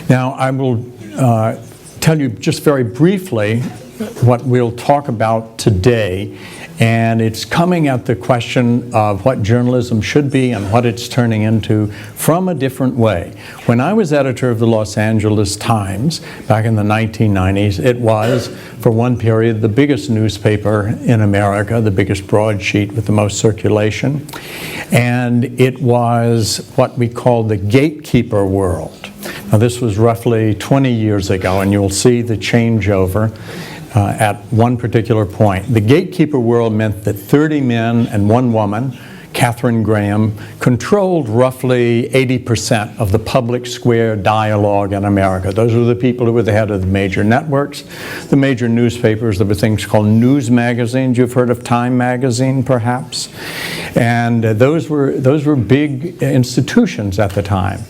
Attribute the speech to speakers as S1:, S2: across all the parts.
S1: Now, I will tell you just very briefly what we'll talk about today, and it's coming at the question of what journalism should be and what it's turning into from a different way. When I was editor of the Los Angeles Times back in the 1990s, it was, for one period, the biggest newspaper in America, the biggest broadsheet with the most circulation, and it was what we call the gatekeeper world. Now, this was roughly 20 years ago, and you'll see the changeover at one particular point. The gatekeeper world meant that 30 men and one woman, Katharine Graham, controlled roughly 80% of the public square dialogue in America. Those were the people who were the head of the major networks, the major newspapers. There were things called news magazines. You've heard of Time magazine, perhaps? And those were big institutions at the time.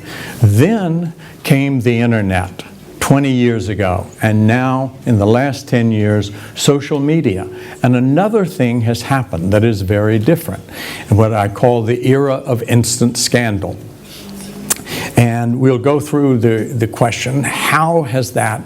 S1: Then came the internet 20 years ago, and now in the last 10 years, social media. And another thing has happened that is very different, what I call the era of instant scandal. And we'll go through the question, how has that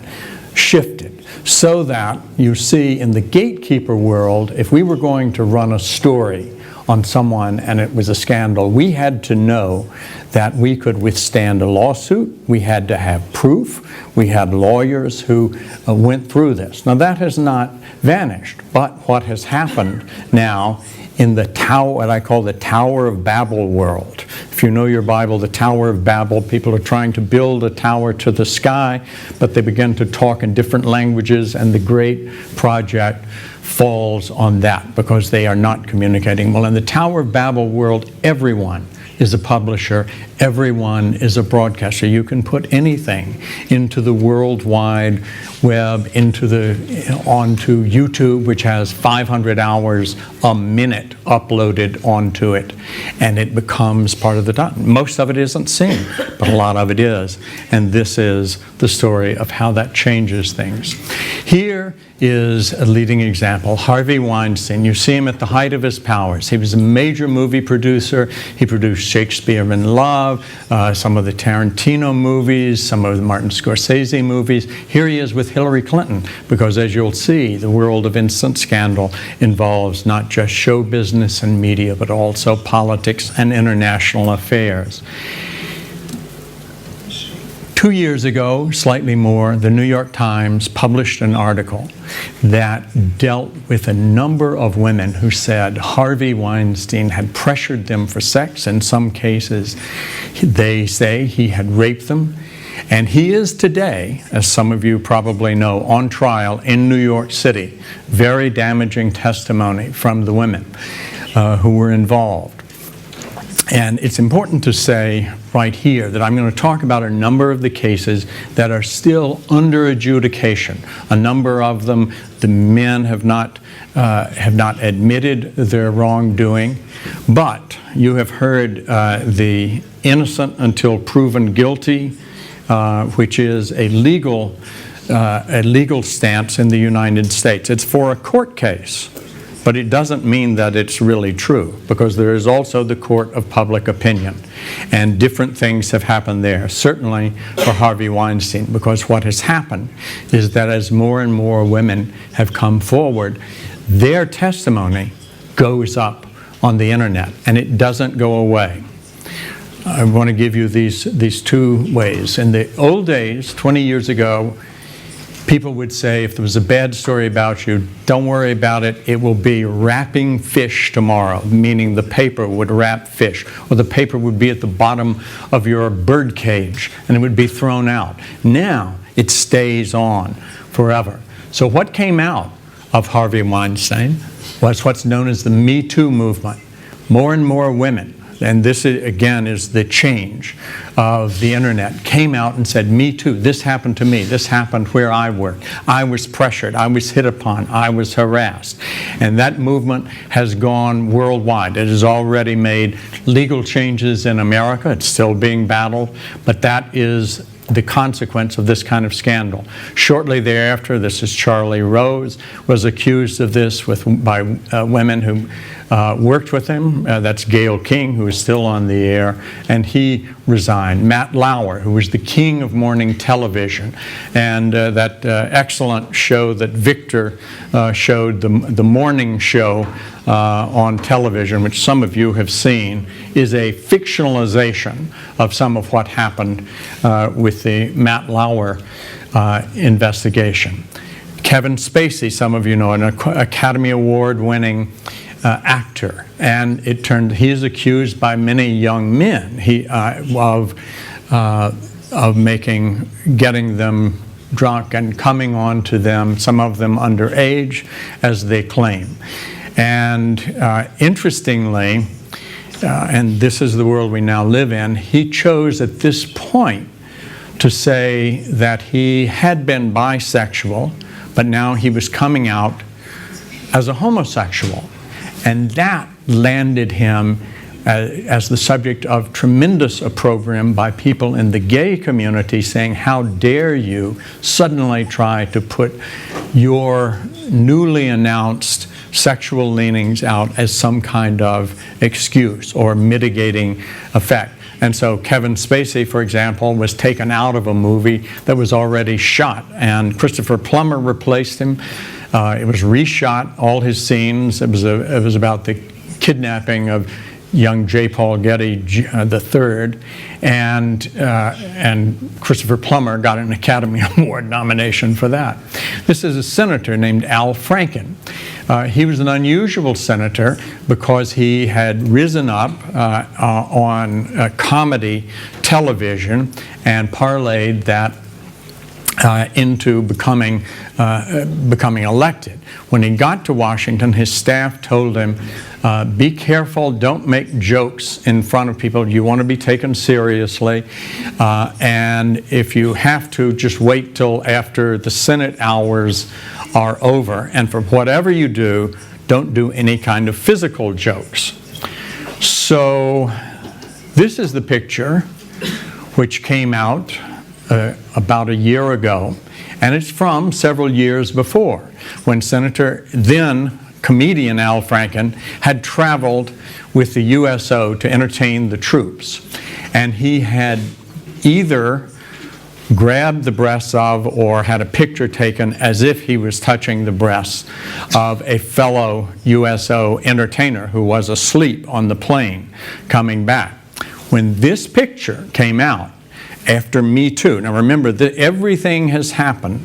S1: shifted? So that you see in the gatekeeper world, if we were going to run a story on someone and it was a scandal, we had to know that we could withstand a lawsuit. We had to have proof. We had lawyers who went through this. Now, that has not vanished, but what has happened now in the tower, what I call the Tower of Babel world. If you know your Bible, the Tower of Babel, people are trying to build a tower to the sky, but they begin to talk in different languages, and the great project falls on that because they are not communicating. Well, in the Tower of Babel world, everyone is a publisher, everyone is a broadcaster. You can put anything into the World Wide Web, onto YouTube, which has 500 hours a minute uploaded onto it, and it becomes part of the time. Most of it isn't seen, but a lot of it is. And this is the story of how that changes things. Here is a leading example, Harvey Weinstein. You see him at the height of his powers. He was a major movie producer. He produced Shakespeare in Love, some of the Tarantino movies, some of the Martin Scorsese movies. Here he is with Hillary Clinton, because as you'll see, the world of instant scandal involves not just show business and media, but also politics and international affairs. 2 years ago, slightly more, the New York Times published an article that dealt with a number of women who said Harvey Weinstein had pressured them for sex. In some cases, they say he had raped them. And he is today, as some of you probably know, on trial in New York City. Very damaging testimony from the women who were involved. And it's important to say right here that I'm going to talk about a number of the cases that are still under adjudication. A number of them, the men have not admitted their wrongdoing, but you have heard the innocent until proven guilty, which is a legal stance in the United States. It's for a court case. But it doesn't mean that it's really true, because there is also the court of public opinion. And different things have happened there, certainly for Harvey Weinstein, because what has happened is that as more and more women have come forward, their testimony goes up on the internet, and it doesn't go away. I want to give you these two ways. In the old days, 20 years ago, people would say, if there was a bad story about you, don't worry about it, it will be wrapping fish tomorrow, meaning the paper would wrap fish, or the paper would be at the bottom of your bird cage, and it would be thrown out. Now, it stays on forever. So what came out of Harvey Weinstein was what's known as the Me Too movement. More and more women, and this again is the change of the internet, came out and said, me too, this happened to me, this happened where I work, I was pressured, I was hit upon, I was harassed. And that movement has gone worldwide. It has already made legal changes in America. It's still being battled, but that is the consequence of this kind of scandal. Shortly thereafter, this is Charlie Rose, was accused of this by women who worked with him. That's Gayle King, who is still on the air, and he resigned. Matt Lauer, who was the king of morning television, and that excellent show that Victor showed, the morning show on television, which some of you have seen, is a fictionalization of some of what happened with the Matt Lauer investigation. Kevin Spacey, some of you know, an Academy Award-winning actor, and it turned, he is accused by many young men of getting them drunk and coming on to them, some of them underage, as they claim. And interestingly, and this is the world we now live in, he chose at this point to say that he had been bisexual, but now he was coming out as a homosexual. And that landed him as the subject of tremendous opprobrium by people in the gay community, saying, how dare you suddenly try to put your newly announced sexual leanings out as some kind of excuse or mitigating effect. And so Kevin Spacey, for example, was taken out of a movie that was already shot, and Christopher Plummer replaced him. It was reshot, all his scenes. It was about the kidnapping of young J. Paul Getty III, and Christopher Plummer got an Academy Award nomination for that. This is a senator named Al Franken. He was an unusual senator because he had risen up on comedy television and parlayed that into becoming elected. When he got to Washington, his staff told him, be careful, don't make jokes in front of people. You want to be taken seriously. And if you have to, just wait till after the Senate hours are over. And for whatever you do, don't do any kind of physical jokes. So this is the picture which came out about a year ago, and it's from several years before, when Senator, then comedian Al Franken, had traveled with the USO to entertain the troops. And he had either grabbed the breasts of or had a picture taken as if he was touching the breasts of a fellow USO entertainer who was asleep on the plane coming back. When this picture came out, after Me Too. Now remember that everything has happened,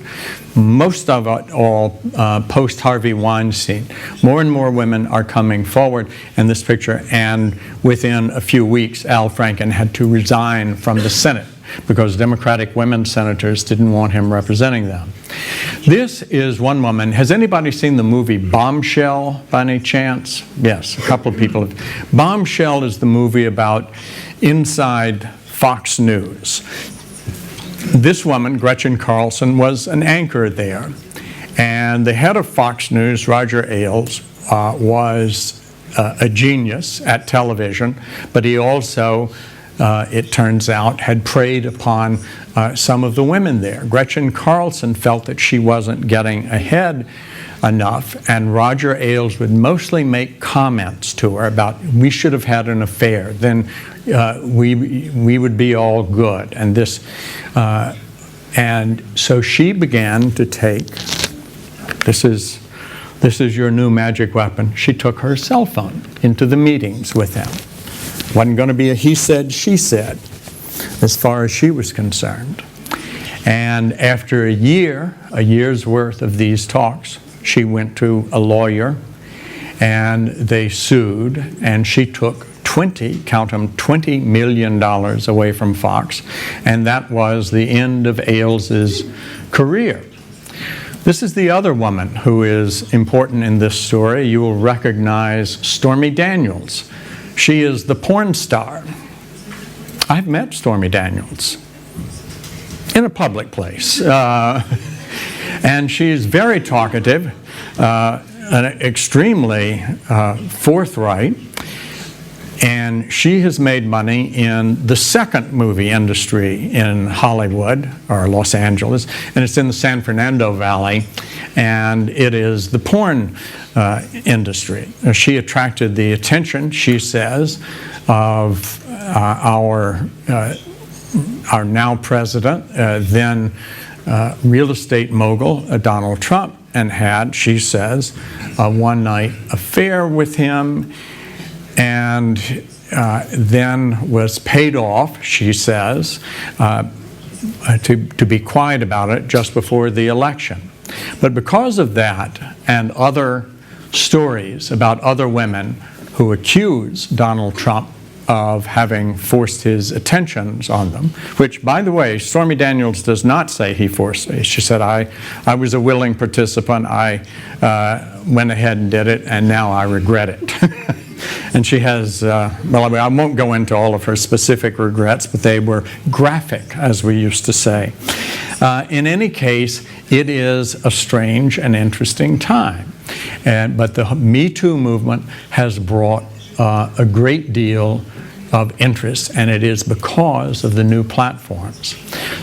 S1: most of it all post-Harvey Weinstein. More and more women are coming forward in this picture, and within a few weeks Al Franken had to resign from the Senate because Democratic women senators didn't want him representing them. This is one woman. Has anybody seen the movie Bombshell by any chance? Yes, a couple of people have. Bombshell is the movie about inside Fox News. This woman, Gretchen Carlson, was an anchor there. And the head of Fox News, Roger Ailes, was a genius at television, but he also, it turns out, had preyed upon some of the women there. Gretchen Carlson felt that she wasn't getting ahead enough, and Roger Ailes would mostly make comments to her about, we should have had an affair, then we would be all good. And this, and so she began to take, this is your new magic weapon. She took her cell phone into the meetings with them. Wasn't going to be a he said, she said, as far as she was concerned. And after a year's worth of these talks, she went to a lawyer, and they sued, and she took count them, $20 million away from Fox, and that was the end of Ailes' career. This is the other woman who is important in this story. You will recognize Stormy Daniels. She is the porn star. I've met Stormy Daniels in a public place. And she's very talkative, and extremely forthright. And she has made money in the second movie industry in Hollywood, or Los Angeles, and it's in the San Fernando Valley, and it is the porn industry. She attracted the attention, she says, of our now president, then real estate mogul, Donald Trump, and had, she says, a one-night affair with him, and then was paid off, she says, to be quiet about it just before the election. But because of that and other stories about other women who accuse Donald Trump of having forced his attentions on them, which, by the way, Stormy Daniels does not say he forced me. She said, I was a willing participant, I went ahead and did it, and now I regret it. And she has, well, I won't go into all of her specific regrets, but they were graphic, as we used to say. In any case, it is a strange and interesting time. But the Me Too movement has brought a great deal of interest, and it is because of the new platforms.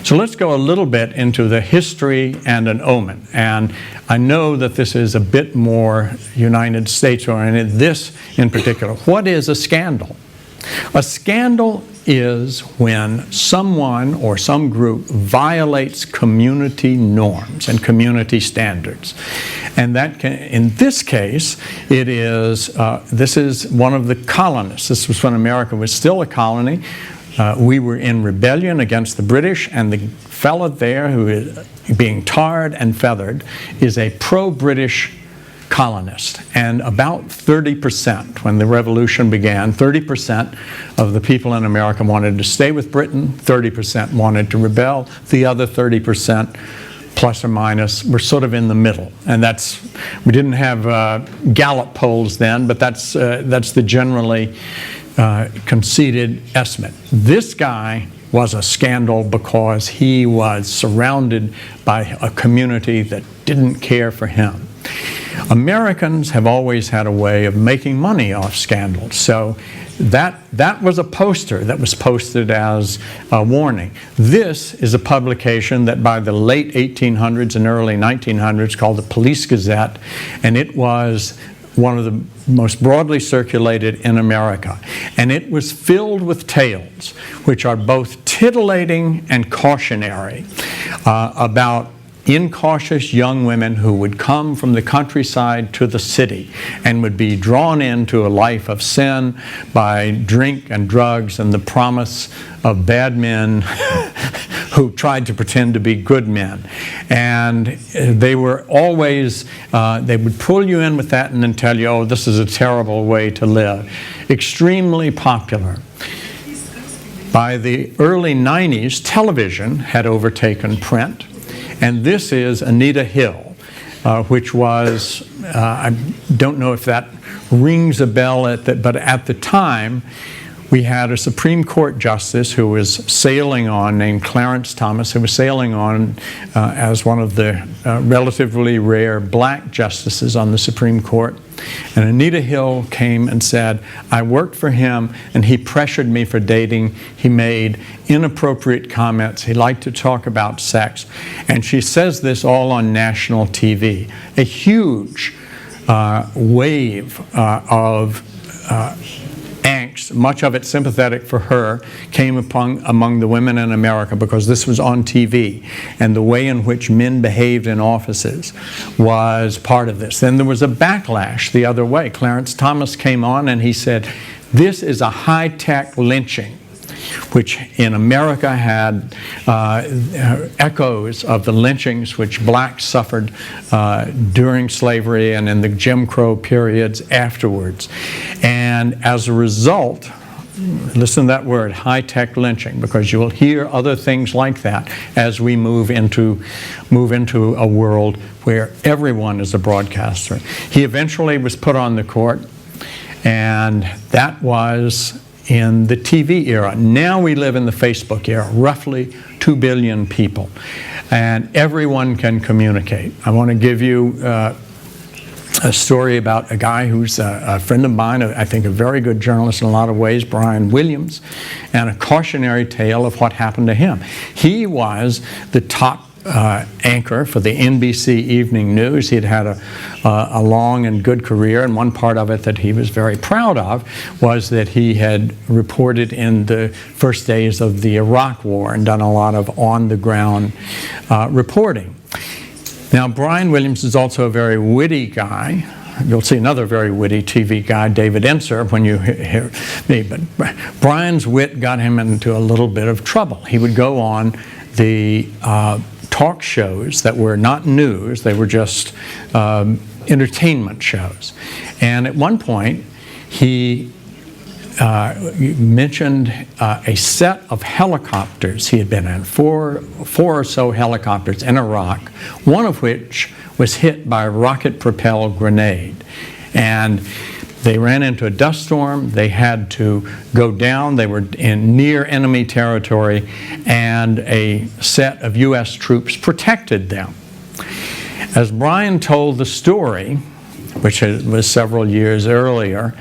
S1: So let's go a little bit into the history and an omen. And I know that this is a bit more United States oriented. This in particular, what is a scandal? A scandal is when someone or some group violates community norms and community standards. And that can, in this case, it is, this is one of the colonists. This was when America was still a colony. We were in rebellion against the British, and the fellow there who is being tarred and feathered is a pro-British colonist. And about 30%, when the revolution began, 30% of the people in America wanted to stay with Britain, 30% wanted to rebel, the other 30%, plus or minus, were sort of in the middle. And that's, we didn't have Gallup polls then, but that's the generally conceded estimate. This guy was a scandal because he was surrounded by a community that didn't care for him. Americans have always had a way of making money off scandals. So that was a poster that was posted as a warning. This is a publication that by the late 1800s and early 1900s called the Police Gazette, and it was one of the most broadly circulated in America. And it was filled with tales, which are both titillating and cautionary, about incautious young women who would come from the countryside to the city and would be drawn into a life of sin by drink and drugs and the promise of bad men who tried to pretend to be good men. And they were always, they would pull you in with that and then tell you, oh, this is a terrible way to live. Extremely popular. By the early 90s, television had overtaken print. And this is Anita Hill, which was, I don't know if that rings a bell, but at the time, we had a Supreme Court justice who was sailing on, named Clarence Thomas, who was sailing on as one of the relatively rare black justices on the Supreme Court. And Anita Hill came and said, I worked for him and he pressured me for dating. He made inappropriate comments. He liked to talk about sex. And she says this all on national TV. A huge wave of angst, much of it sympathetic for her, came among the women in America because this was on TV, and the way in which men behaved in offices was part of this. Then there was a backlash the other way. Clarence Thomas came on and he said, this is a high-tech lynching, which in America had echoes of the lynchings which blacks suffered during slavery and in the Jim Crow periods afterwards. And as a result, listen to that word, high-tech lynching, because you will hear other things like that as we move into a world where everyone is a broadcaster. He eventually was put on the court, and that was in the TV era. Now we live in the Facebook era, roughly 2 billion people, and everyone can communicate. I want to give you a story about a guy who's a friend of mine, I think a very good journalist in a lot of ways, Brian Williams, and a cautionary tale of what happened to him. He was the top anchor for the NBC Evening News. He had a long and good career, and one part of it that he was very proud of was that he had reported in the first days of the Iraq War and done a lot of on-the-ground reporting. Now, Brian Williams is also a very witty guy. You'll see another very witty TV guy, David Enser, when you hear me. But Brian's wit got him into a little bit of trouble. He would go on the talk shows that were not news. They were just entertainment shows. And at one point, he mentioned a set of helicopters he had been in, four or so helicopters in Iraq, one of which was hit by a rocket-propelled grenade. And they ran into a dust storm. They had to go down. They were in near enemy territory, and a set of U.S. troops protected them. As Brian told the story, which was several years earlier,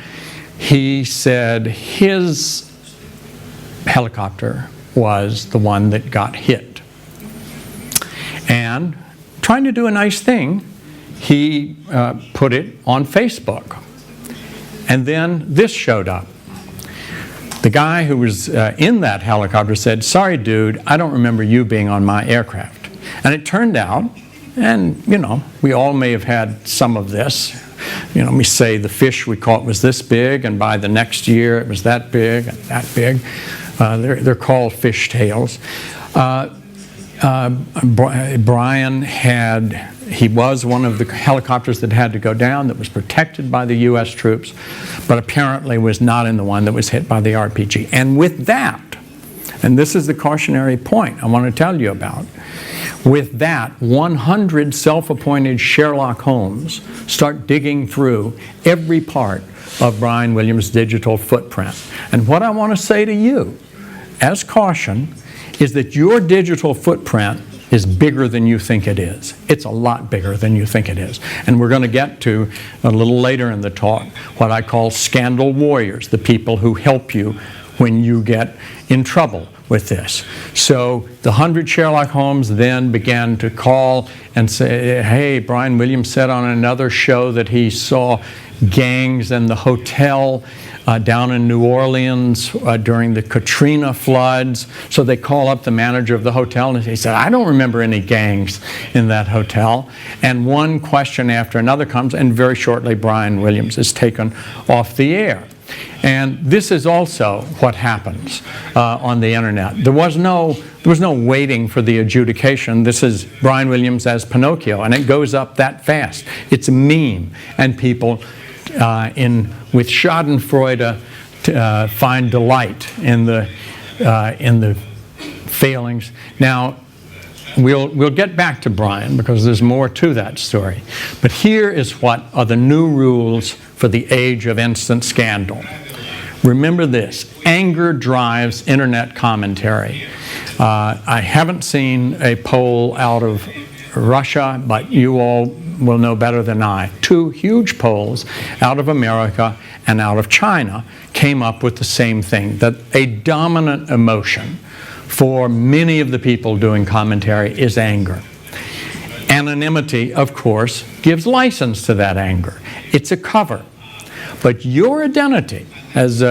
S1: he said his helicopter was the one that got hit. And trying to do a nice thing, he put it on Facebook. And then this showed up. The guy who was in that helicopter said, "Sorry, dude, I don't remember you being on my aircraft." And it turned out, and you know, we all may have had some of this. You know, we say the fish we caught was this big, and by the next year it was that big and that big. They're called fish tails. Brian he was one of the helicopters that had to go down, that was protected by the U.S. troops, but apparently was not in the one that was hit by the RPG. And with that, and this is the cautionary point I want to tell you about, with that, 100 self-appointed Sherlock Holmes start digging through every part of Brian Williams' digital footprint. And what I want to say to you, as caution, is that your digital footprint is bigger than you think it is. It's a lot bigger than you think it is. And we're going to get to, a little later in the talk, what I call scandal warriors, the people who help you when you get in trouble with this. So the 100 Sherlock Holmes then began to call and say, hey, Brian Williams said on another show that he saw gangs in the hotel down in New Orleans during the Katrina floods. So they call up the manager of the hotel and he said, I don't remember any gangs in that hotel. And one question after another comes, and very shortly Brian Williams is taken off the air. And this is also what happens on the internet. There was no waiting for the adjudication. This is Brian Williams as Pinocchio, and it goes up that fast. It's a meme, and people with Schadenfreude find delight in the failings. Now, we'll get back to Brian because there's more to that story. But here is what are the new rules for the age of instant scandal. Remember this: anger drives internet commentary. I haven't seen a poll out of Russia, but you all will know better than I. 2 huge polls out of America and out of China came up with the same thing, that a dominant emotion for many of the people doing commentary is anger. Anonymity, of course, gives license to that anger. It's a cover. But your identity, as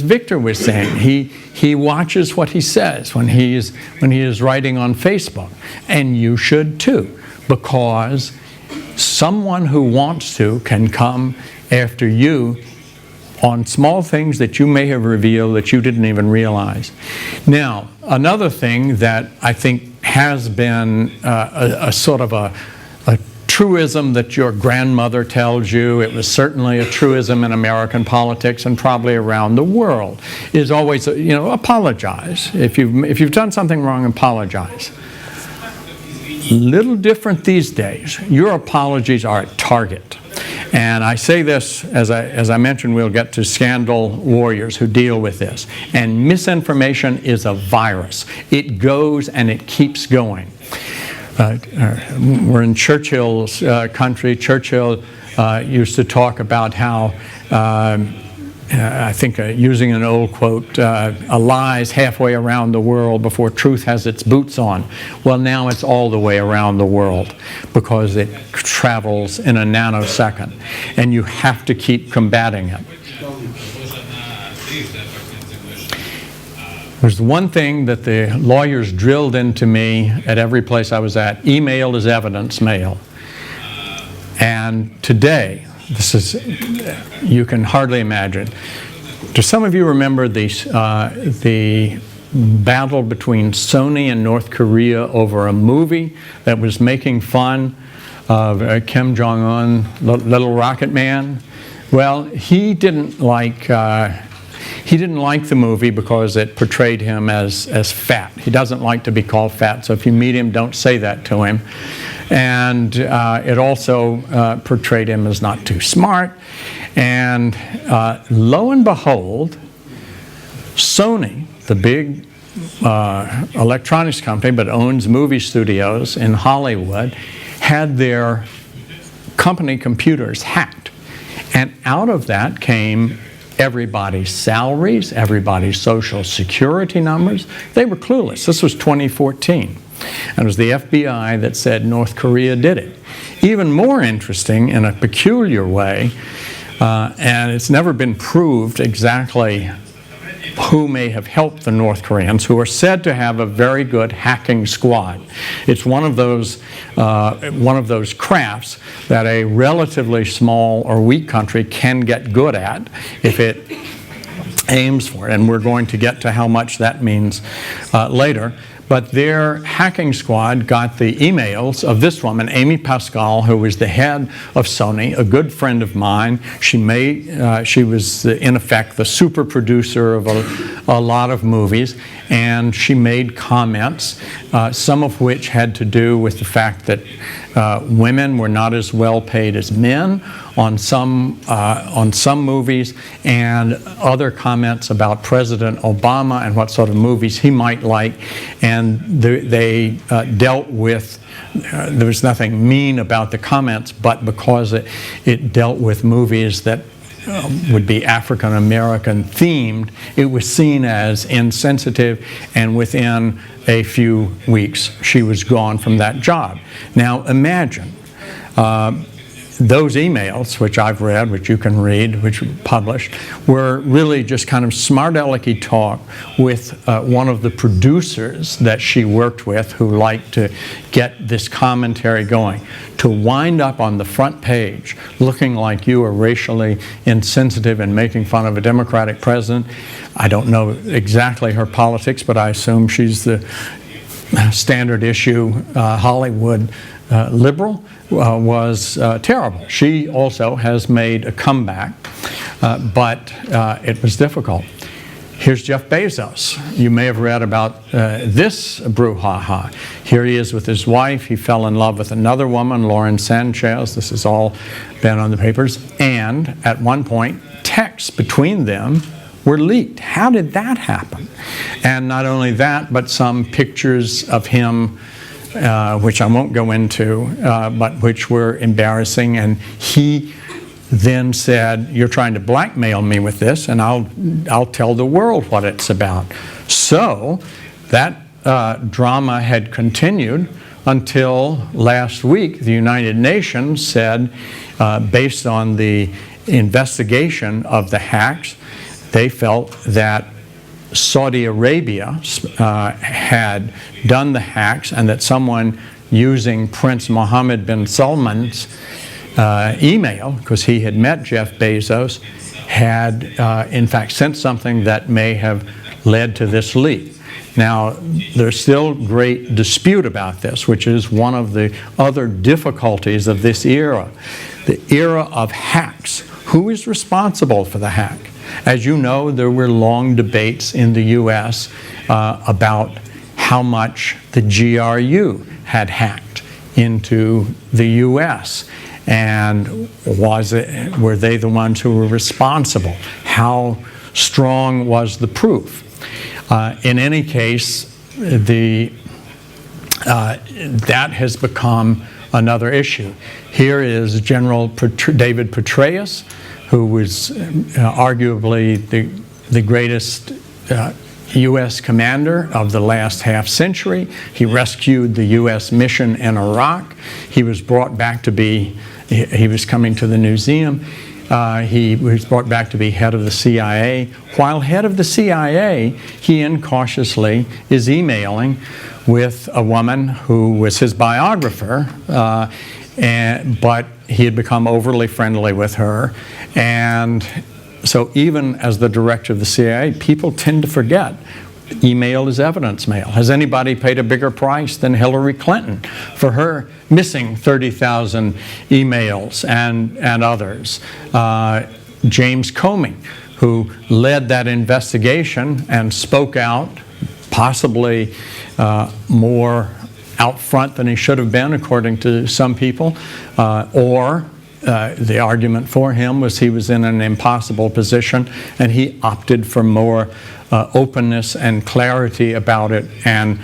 S1: Victor was saying, he watches what he says when he is writing on Facebook, and you should too, because someone who wants to can come after you on small things that you may have revealed that you didn't even realize. Now, another thing that I think has been a sort of a truism that your grandmother tells you, it was certainly a truism in American politics and probably around the world, is always, apologize. If you've done something wrong, apologize. Little different these days. Your apologies are at target. And I say this, as I mentioned, we'll get to scandal warriors who deal with this. And misinformation is a virus. It goes and it keeps going. we're in Churchill's country. Churchill used to talk about how, I think using an old quote, a lie's halfway around the world before truth has its boots on. Well, now it's all the way around the world because it travels in a nanosecond, and you have to keep combating it. There's one thing that the lawyers drilled into me at every place I was at: email is evidence mail. And today, this is, you can hardly imagine. Do some of you remember the battle between Sony and North Korea over a movie that was making fun of Kim Jong-un, Little Rocket Man? Well, he didn't like the movie because it portrayed him as fat. He doesn't like to be called fat, so if you meet him, don't say that to him. And it also portrayed him as not too smart. And lo and behold, Sony, the big electronics company but owns movie studios in Hollywood, had their company computers hacked. And out of that came everybody's salaries, everybody's social security numbers. They were clueless. This was 2014. And it was the FBI that said North Korea did it. Even more interesting, in a peculiar way, and it's never been proved exactly who may have helped the North Koreans, who are said to have a very good hacking squad. It's one of those crafts that a relatively small or weak country can get good at if it aims for it. And we're going to get to how much that means later. But their hacking squad got the emails of this woman, Amy Pascal, who was the head of Sony, a good friend of mine. She was, in effect, the super producer of a lot of movies, and she made comments, some of which had to do with the fact that women were not as well paid as men on some movies, and other comments about President Obama and what sort of movies he might like. And they dealt with, there was nothing mean about the comments, but because it dealt with movies that would be African American themed, it was seen as insensitive, and within a few weeks she was gone from that job. Now imagine those emails, which I've read, which you can read, which were published, were really just kind of smart-alecky talk with one of the producers that she worked with, who liked to get this commentary going. To wind up on the front page looking like you are racially insensitive and making fun of a Democratic president. I don't know exactly her politics, but I assume she's the standard issue Hollywood liberal, was terrible. She also has made a comeback, but it was difficult. Here's Jeff Bezos. You may have read about this brouhaha. Here he is with his wife. He fell in love with another woman, Lauren Sanchez. This has all been on the papers. And at one point, texts between them were leaked. How did that happen? And not only that, but some pictures of him, which I won't go into, but which were embarrassing. And he then said, "You're trying to blackmail me with this, and I'll tell the world what it's about." So that drama had continued until last week. The United Nations said, based on the investigation of the hacks, they felt that Saudi Arabia had done the hacks, and that someone using Prince Mohammed bin Salman's email, because he had met Jeff Bezos, had in fact sent something that may have led to this leak. Now, there's still great dispute about this, which is one of the other difficulties of this era. The era of hacks. Who is responsible for the hack? As you know, there were long debates in the U.S. About how much the GRU had hacked into the U.S. And were they the ones who were responsible? How strong was the proof? In any case, the that has become another issue. Here is General David Petraeus, who was arguably the greatest U.S. commander of the last half century. He rescued the U.S. mission in Iraq. He was brought back to be, he was coming to the Newseum. He was brought back to be head of the CIA. While head of the CIA, he incautiously is emailing with a woman who was his biographer, but he had become overly friendly with her. And so even as the director of the CIA, people tend to forget email is evidence mail. Has anybody paid a bigger price than Hillary Clinton for her missing 30,000 emails and others? James Comey, who led that investigation and spoke out, possibly more out front than he should have been, according to some people, or the argument for him was he was in an impossible position and he opted for more openness and clarity about it and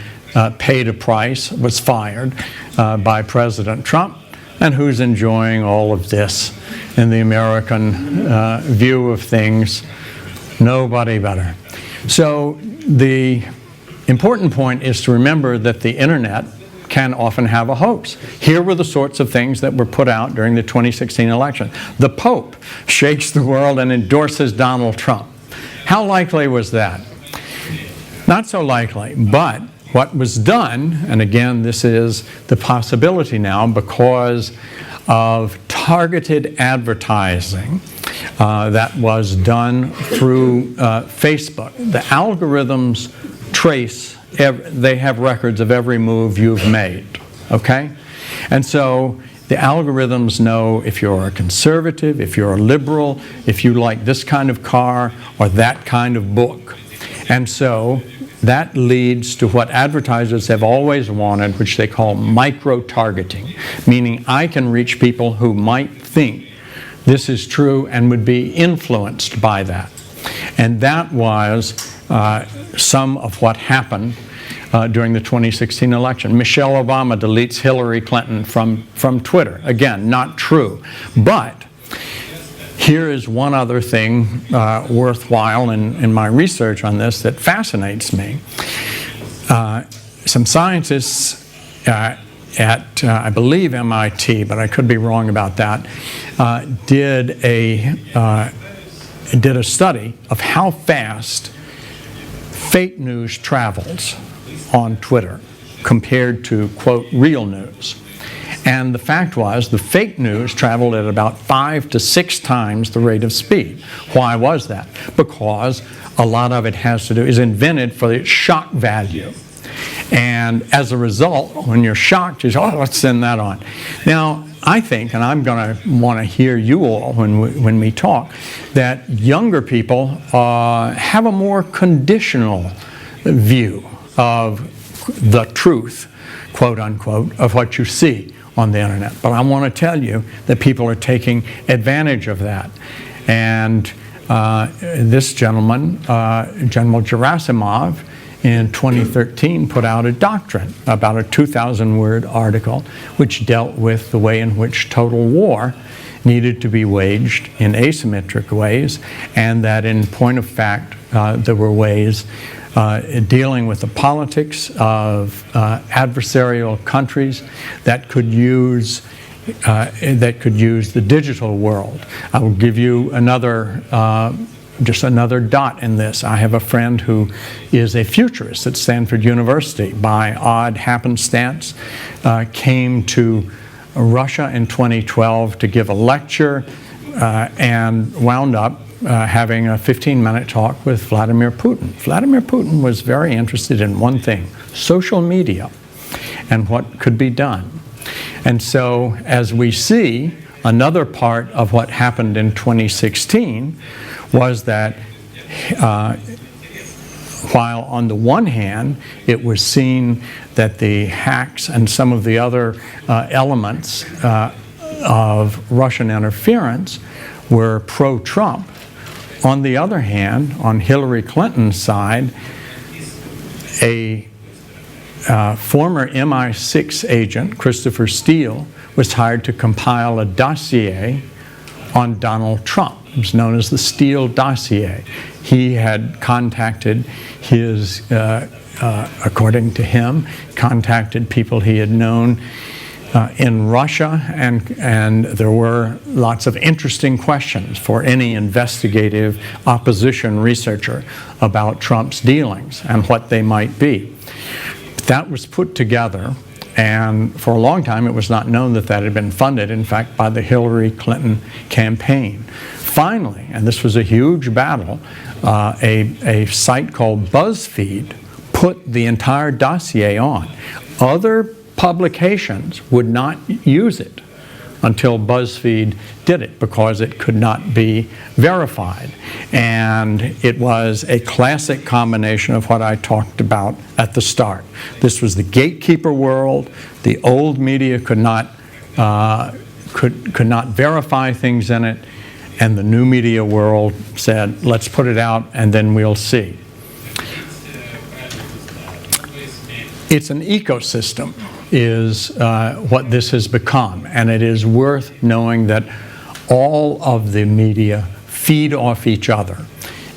S1: paid a price, was fired by President Trump, and who's enjoying all of this in the American view of things. Nobody better. So the important point is to remember that the internet can often have a hoax. Here were the sorts of things that were put out during the 2016 election. The Pope shakes the world and endorses Donald Trump. How likely was that? Not so likely, but what was done, and again this is the possibility now because of targeted advertising that was done through Facebook. The algorithms trace, they have records of every move you've made, okay? And so the algorithms know if you're a conservative, if you're a liberal, if you like this kind of car or that kind of book. And so that leads to what advertisers have always wanted, which they call micro-targeting, meaning I can reach people who might think this is true and would be influenced by that. And that was some of what happened during the 2016 election. Michelle Obama deletes Hillary Clinton from Twitter. Again, not true. But here is one other thing worthwhile in my research on this that fascinates me. Some scientists at, I believe, MIT, but I could be wrong about that, did a study of how fast fake news travels on Twitter compared to, quote, real news. And the fact was the fake news traveled at about 5 to 6 times the rate of speed. Why was that? Because a lot of it is invented for its shock value. And as a result, when you're shocked, you say, oh, let's send that on. Now, I think, and I'm going to want to hear you all when we talk, that younger people have a more conditional view of the truth, quote unquote, of what you see on the internet. But I want to tell you that people are taking advantage of that. And this gentleman, General Gerasimov, in 2013 put out a doctrine about a 2,000-word article which dealt with the way in which total war needed to be waged in asymmetric ways, and that in point of fact there were ways dealing with the politics of adversarial countries that could use the digital world. I will give you just another dot in this. I have a friend who is a futurist at Stanford University. By odd happenstance, came to Russia in 2012 to give a lecture and wound up having a 15-minute talk with Vladimir Putin. Vladimir Putin was very interested in one thing, social media, and what could be done. And so, as we see, another part of what happened in 2016 was that while on the one hand it was seen that the hacks and some of the other elements of Russian interference were pro-Trump, on the other hand, on Hillary Clinton's side, a former MI6 agent, Christopher Steele, was hired to compile a dossier on Donald Trump. It was known as the Steele dossier. He had contacted his, according to him, contacted people he had known in Russia, and there were lots of interesting questions for any investigative opposition researcher about Trump's dealings and what they might be. That was put together, and for a long time it was not known that that had been funded, in fact, by the Hillary Clinton campaign. Finally, and this was a huge battle, a site called BuzzFeed put the entire dossier on. Other publications would not use it until BuzzFeed did it because it could not be verified. And it was a classic combination of what I talked about at the start. This was the gatekeeper world. The old media could not verify things in it, and the new media world said, let's put it out and then we'll see. It's an ecosystem is what this has become, and it is worth knowing that all of the media feed off each other.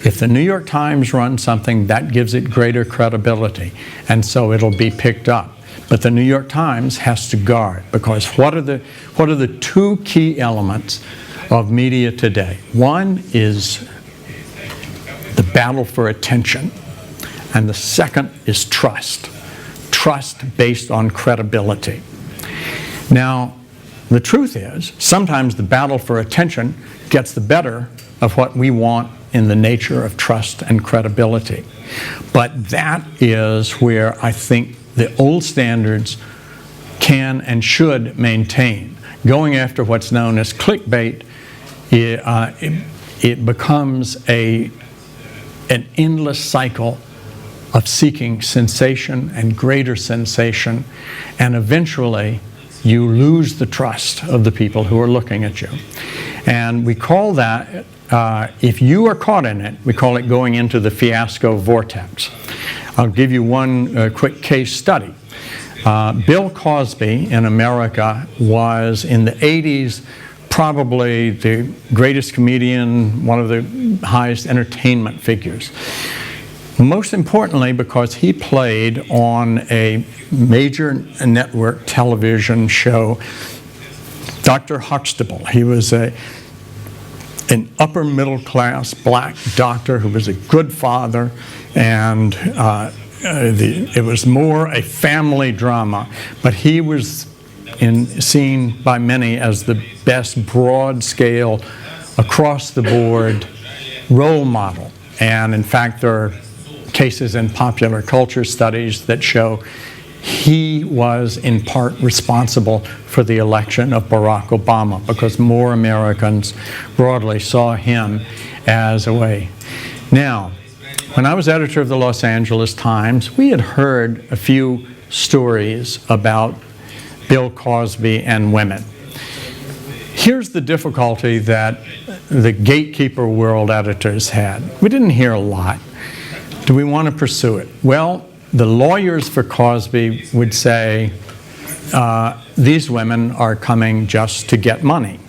S1: If the New York Times runs something, that gives it greater credibility, and so it'll be picked up. But the New York Times has to guard, because what are the two key elements of media today? One is the battle for attention, and the second is trust. Trust based on credibility. Now, the truth is, sometimes the battle for attention gets the better of what we want in the nature of trust and credibility. But that is where I think the old standards can and should maintain. Going after what's known as clickbait, it becomes an endless cycle of seeking sensation and greater sensation, and eventually you lose the trust of the people who are looking at you. And we call that, if you are caught in it, we call it going into the fiasco vortex. I'll give you one quick case study. Bill Cosby in America was, in the 80s, probably the greatest comedian, one of the highest entertainment figures. Most importantly, because he played on a major network television show, Dr. Huxtable. He was an upper middle class black doctor who was a good father, and it was more a family drama, but he was seen by many as the best broad scale, across the board role model. And in fact, there are cases in popular culture studies that show he was in part responsible for the election of Barack Obama, because more Americans broadly saw him as a way. Now, when I was editor of the Los Angeles Times, we had heard a few stories about Bill Cosby and women. Here's the difficulty that the gatekeeper world editors had. We didn't hear a lot. Do we want to pursue it? Well, the lawyers for Cosby would say, these women are coming just to get money.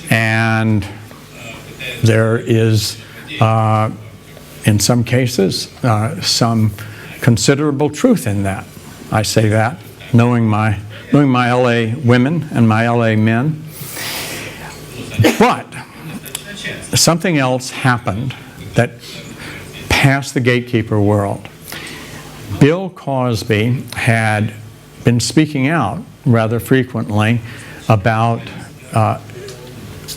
S1: And there is, in some cases, some considerable truth in that. I say that, knowing my LA women and my LA men. But something else happened that passed the gatekeeper world. Bill Cosby had been speaking out rather frequently about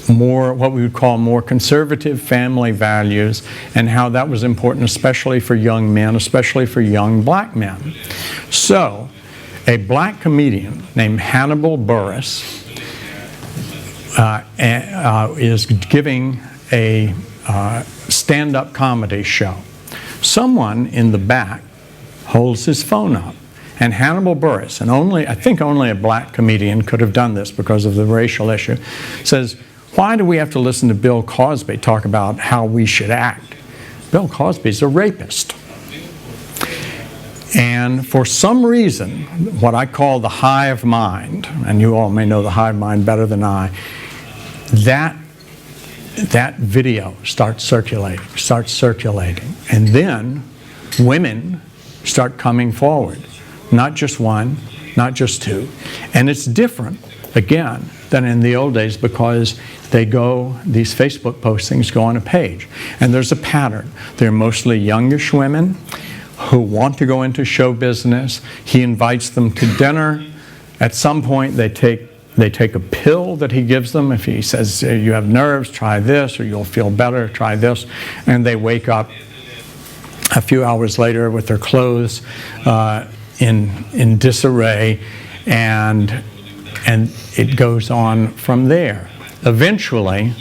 S1: what we would call more conservative family values, and how that was important, especially for young men, especially for young black men. So, a black comedian named Hannibal Buress is giving a stand-up comedy show. Someone in the back holds his phone up, and Hannibal Buress, and I think only a black comedian could have done this because of the racial issue, says, why do we have to listen to Bill Cosby talk about how we should act? Bill Cosby's a rapist. And for some reason, what I call the hive mind, and you all may know the hive mind better than I, that video starts circulating. And then women start coming forward. Not just one, not just two. And it's different, again, than in the old days because these Facebook postings go on a page. And there's a pattern. They're mostly youngish women who want to go into show business. He invites them to dinner. At some point, they take a pill that he gives them. If he says, you have nerves, try this, or you'll feel better, try this. And they wake up a few hours later with their clothes in disarray, and it goes on from there. Eventually,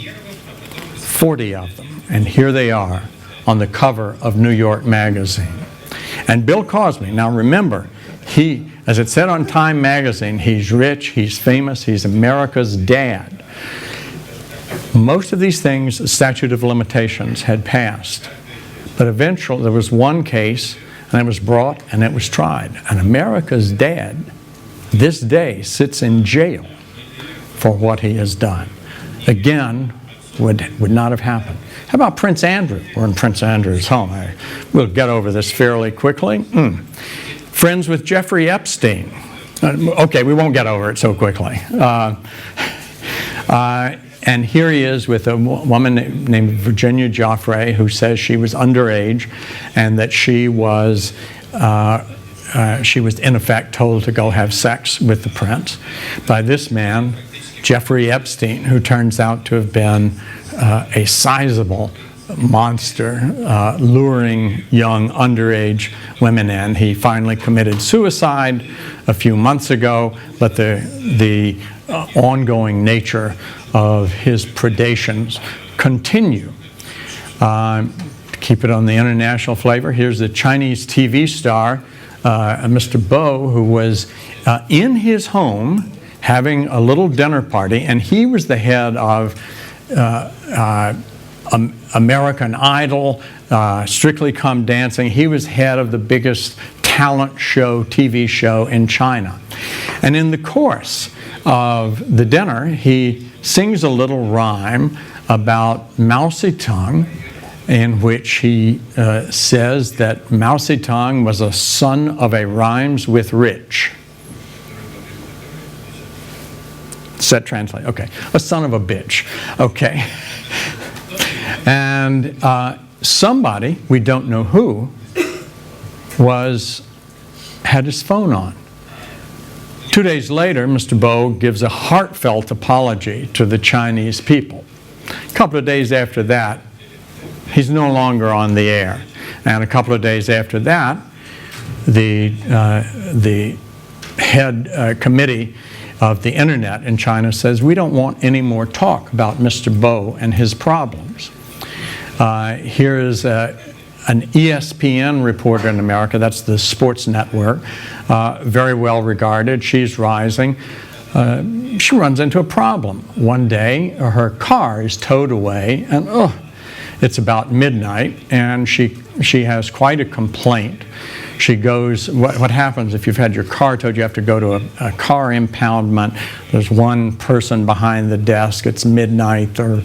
S1: 40 of them, and here they are on the cover of New York Magazine. And Bill Cosby, now remember, as it said on Time Magazine, he's rich, he's famous, he's America's dad. Most of these things, the statute of limitations had passed. But eventually, there was one case, and it was brought and it was tried. And America's dad, this day, sits in jail for what he has done. Again, would not have happened. How about Prince Andrew? We're in Prince Andrew's home. We'll get over this fairly quickly. Friends with Jeffrey Epstein. Okay, we won't get over it so quickly. And here he is with a woman named Virginia Giuffre, who says she was underage and that she was in effect told to go have sex with the prince by this man, Jeffrey Epstein, who turns out to have been a sizable monster, luring young underage women in. He finally committed suicide a few months ago, but the ongoing nature of his predations continue. To keep it on the international flavor, here's the Chinese TV star, Mr. Bo, who was in his home having a little dinner party, and he was the head of American Idol, Strictly Come Dancing. He was head of the biggest talent show, TV show in China. And in the course of the dinner, he sings a little rhyme about Mao Zedong, in which he says that Mao Zedong was a son of a rhymes with rich. Does that translate? Okay. A son of a bitch. Okay. And somebody, we don't know who, had his phone on. 2 days later, Mr. Bo gives a heartfelt apology to the Chinese people. A couple of days after that, he's no longer on the air. And a couple of days after that, the head committee of the internet in China says, we don't want any more talk about Mr. Bo and his problems. Here's an ESPN reporter in America, that's the sports network, very well regarded. She's rising. She runs into a problem. One day, her car is towed away, and it's about midnight, and she has quite a complaint. She goes, what happens if you've had your car towed? You have to go to a car impoundment. There's one person behind the desk. It's midnight. They're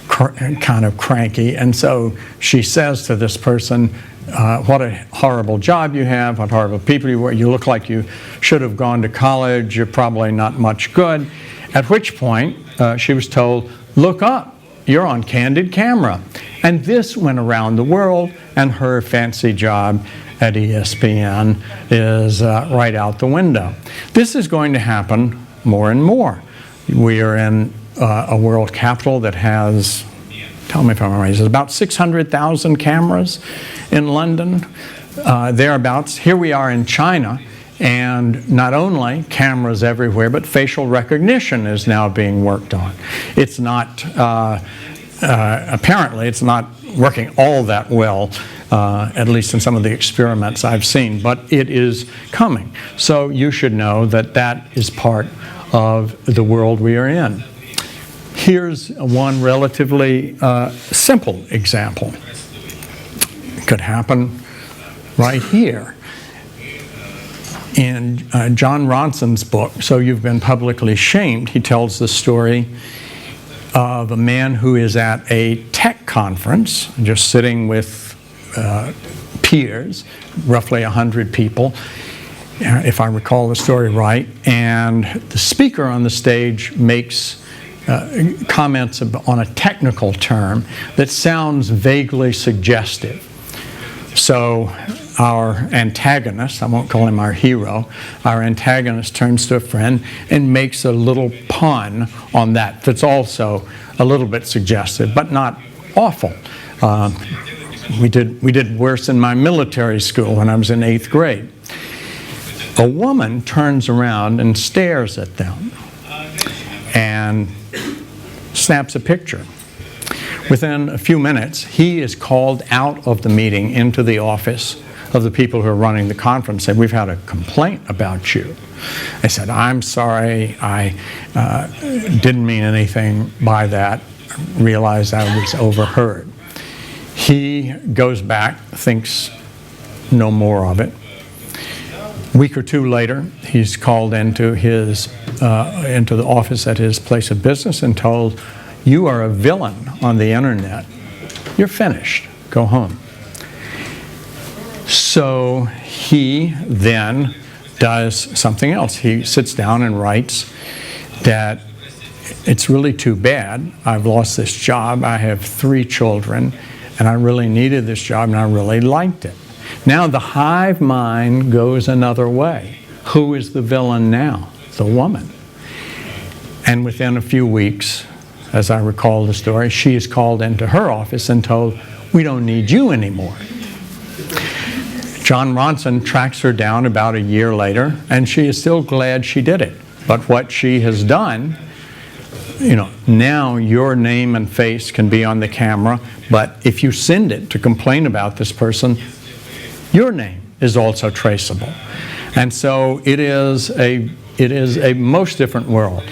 S1: kind of cranky. And so she says to this person, what a horrible job you have, what horrible people you were. You look like you should have gone to college. You're probably not much good. At which point, she was told, look up. You're on candid camera. And this went around the world, and her fancy job at ESPN is right out the window. This is going to happen more and more. We are in a world capital that has, tell me if I'm right, about 600,000 cameras in London, thereabouts. Here we are in China, and not only cameras everywhere, but facial recognition is now being worked on. It's not, apparently it's not working all that well, at least in some of the experiments I've seen, but it is coming. So you should know that that is part of the world we are in. Here's one relatively simple example. It could happen right here. In John Ronson's book, So You've Been Publicly Shamed, he tells the story of a man who is at a tech conference, just sitting with peers, roughly 100 people, if I recall the story right, and the speaker on the stage makes comments on a technical term that sounds vaguely suggestive. So our antagonist, I won't call him our hero, our antagonist turns to a friend and makes a little pun on that that's also a little bit suggestive, but not awful. We did worse in my military school when I was in 8th grade. A woman turns around and stares at them and snaps a picture. Within a few minutes, he is called out of the meeting into the office of the people who are running the conference. Said, "We've had a complaint about you." I said, "I'm sorry, I didn't mean anything by that. Realized I was overheard." He goes back, thinks no more of it. A week or two later, he's called into the office at his place of business and told, "You are a villain on the internet. You're finished. Go home." So he then does something else. He sits down and writes that it's really too bad. I've lost this job. I have 3 children, and I really needed this job, and I really liked it. Now the hive mind goes another way. Who is the villain now? The woman. And within a few weeks, as I recall the story, she is called into her office and told, "We don't need you anymore." John Ronson tracks her down about a year later, and she is still glad she did it. But what she has done, now your name and face can be on the camera, but if you send it to complain about this person, your name is also traceable. And so it is a most different world.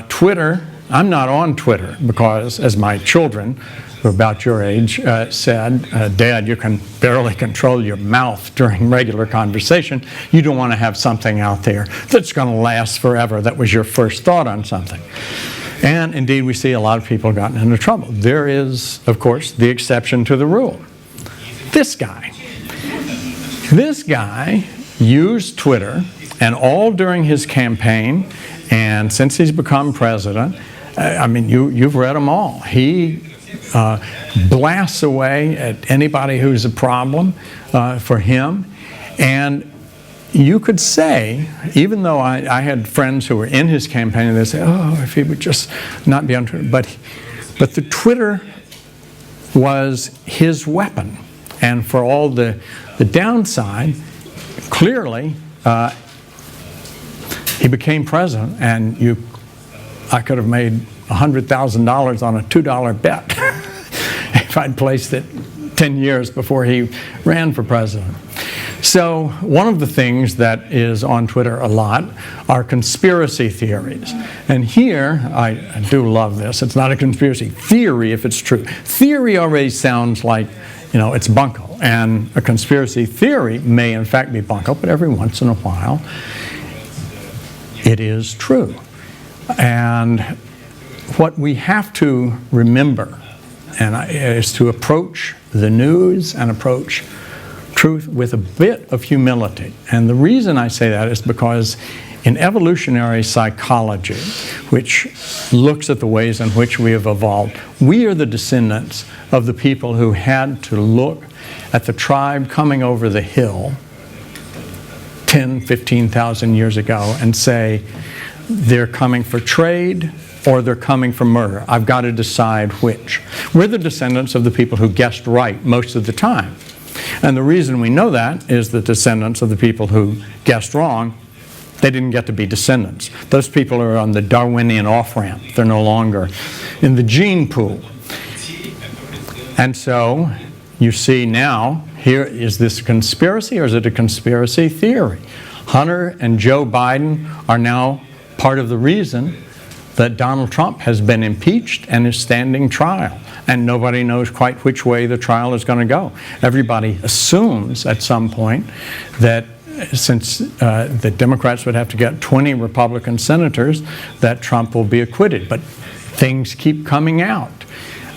S1: Twitter, I'm not on Twitter because, as my children, who are about your age, said, "Dad, you can barely control your mouth during regular conversation. You don't want to have something out there that's going to last forever. That was your first thought on something." And indeed, we see a lot of people gotten into trouble. There is, of course, the exception to the rule. This guy used Twitter, and all during his campaign, and since he's become president, you've read them all. He blasts away at anybody who's a problem for him. And you could say, even though I had friends who were in his campaign, and they say, "Oh, if he would just not be on Twitter." But the Twitter was his weapon. And for all the downside, clearly, he became president, and I could have made $100,000 on a $2 bet if I'd placed it 10 years before he ran for president. So one of the things that is on Twitter a lot are conspiracy theories. And here, I do love this. It's not a conspiracy theory if it's true. Theory already sounds like, it's bunko. And a conspiracy theory may in fact be bunko, but every once in a while, it is true. And what we have to remember is to approach the news and approach truth with a bit of humility. And the reason I say that is because in evolutionary psychology, which looks at the ways in which we have evolved, we are the descendants of the people who had to look at the tribe coming over the hill 10, 15,000 years ago and say, they're coming for trade or they're coming for murder. I've got to decide which. We're the descendants of the people who guessed right most of the time. And the reason we know that is the descendants of the people who guessed wrong, they didn't get to be descendants. Those people are on the Darwinian off-ramp. They're no longer in the gene pool. And so you see now, here, is this a conspiracy or is it a conspiracy theory? Hunter and Joe Biden are now part of the reason that Donald Trump has been impeached and is standing trial. And nobody knows quite which way the trial is going to go. Everybody assumes at some point that since the Democrats would have to get 20 Republican senators, that Trump will be acquitted. But things keep coming out,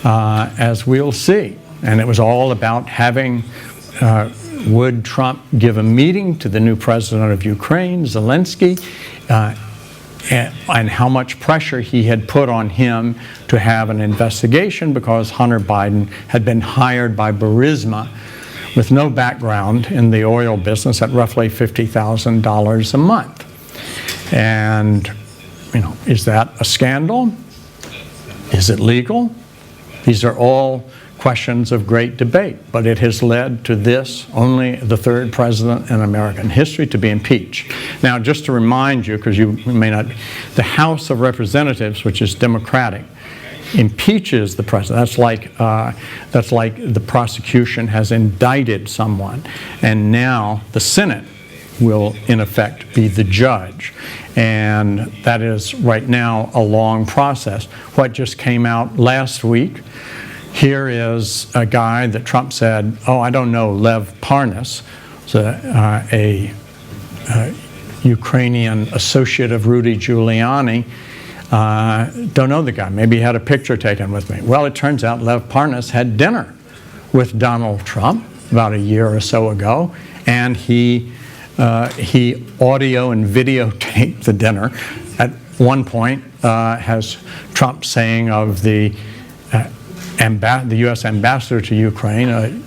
S1: as we'll see. And it was all about having, would Trump give a meeting to the new president of Ukraine, Zelensky, and how much pressure he had put on him to have an investigation, because Hunter Biden had been hired by Burisma with no background in the oil business at roughly $50,000 a month. And, you know, is that a scandal? Is it legal? These are all questions of great debate, but it has led to this, only the third president in American history to be impeached. Now, just to remind you, because you may not, the House of Representatives, which is Democratic, impeaches the president. That's like the prosecution has indicted someone, and now the Senate will, in effect, be the judge. And that is, right now, a long process. What just came out last week, here is a guy that Trump said, oh, I don't know, Lev Parnas, a Ukrainian associate of Rudy Giuliani. Don't know the guy. Maybe he had a picture taken with me. Well, it turns out Lev Parnas had dinner with Donald Trump about a year or so ago, and he audio and videotaped the dinner. At one point, has Trump saying of the U.S. ambassador to Ukraine,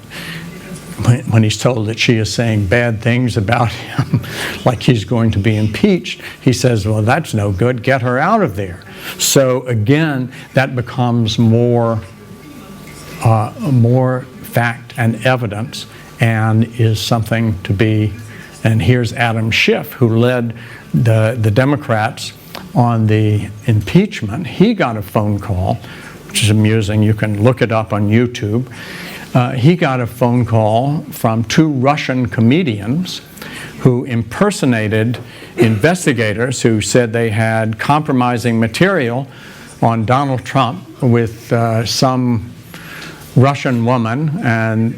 S1: when he's told that she is saying bad things about him, like he's going to be impeached, he says, well, that's no good, get her out of there. So again, that becomes more fact and evidence, and is something to be, and here's Adam Schiff, who led the Democrats on the impeachment. He got a phone call, which is amusing. You can look it up on YouTube. He got a phone call from two Russian comedians who impersonated investigators who said they had compromising material on Donald Trump with some Russian woman. And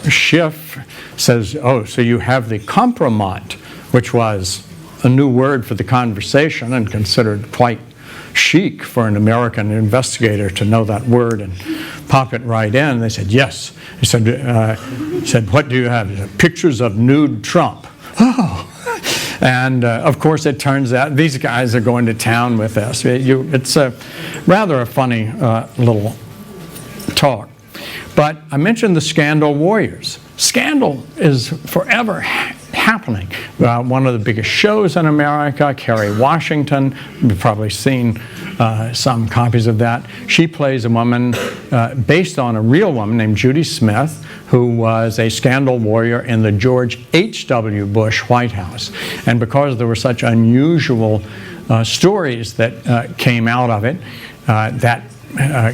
S1: Schiff says, oh, so you have the compromat, which was a new word for the conversation and considered quite chic for an American investigator to know that word and pop it right in. They said, yes. He said, what do you have? He said, pictures of nude Trump. Oh. And of course, it turns out these guys are going to town with us. It's rather a funny little talk. But I mentioned the scandal warriors. Scandal is forever happening. One of the biggest shows in America, Kerry Washington, you've probably seen some copies of that. She plays a woman based on a real woman named Judy Smith, who was a scandal warrior in the George H.W. Bush White House. And because there were such unusual stories that came out of it, that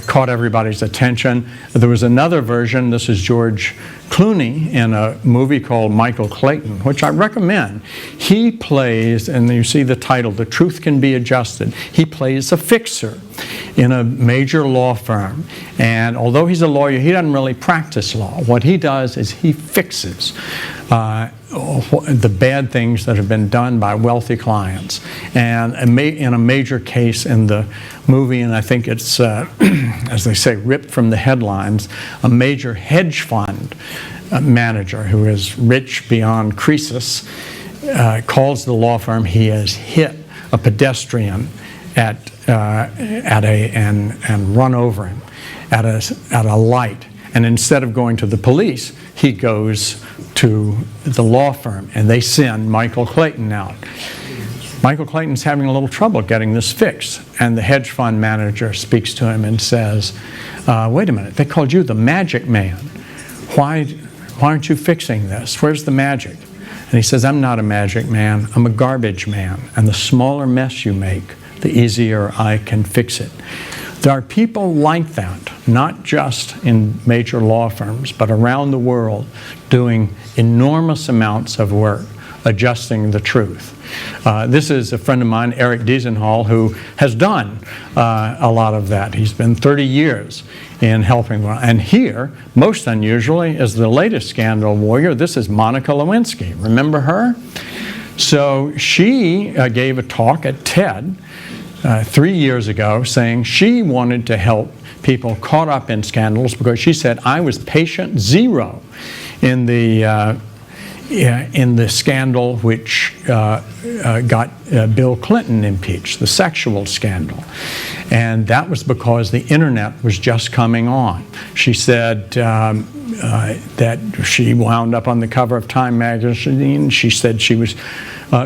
S1: caught everybody's attention. There was another version, this is George Clooney in a movie called Michael Clayton, which I recommend. He plays, and you see the title, The Truth Can Be Adjusted. He plays a fixer in a major law firm. And although he's a lawyer, he doesn't really practice law. What he does is he fixes the bad things that have been done by wealthy clients. And in a major case in the movie, and I think it's, as they say, ripped from the headlines, a major hedge fund manager who is rich beyond Croesus calls the law firm. He has hit a pedestrian and run over him at a light. And instead of going to the police, he goes to the law firm, and they send Michael Clayton out. Michael Clayton's having a little trouble getting this fixed, and the hedge fund manager speaks to him and says, wait a minute, they called you the magic man. Why aren't you fixing this? Where's the magic? And he says, I'm not a magic man, I'm a garbage man, and the smaller mess you make, the easier I can fix it. There are people like that, not just in major law firms, but around the world, doing enormous amounts of work. adjusting the truth. This is a friend of mine, Eric Diesenhall, who has done a lot of that. He's been 30 years in helping. And here, most unusually, is the latest scandal warrior. This is Monica Lewinsky. Remember her? So she gave a talk at TED 3 years ago saying she wanted to help people caught up in scandals because she said, I was patient zero in the scandal which got Bill Clinton impeached, the sexual scandal. And that was because the internet was just coming on. She said that she wound up on the cover of Time magazine. She said she was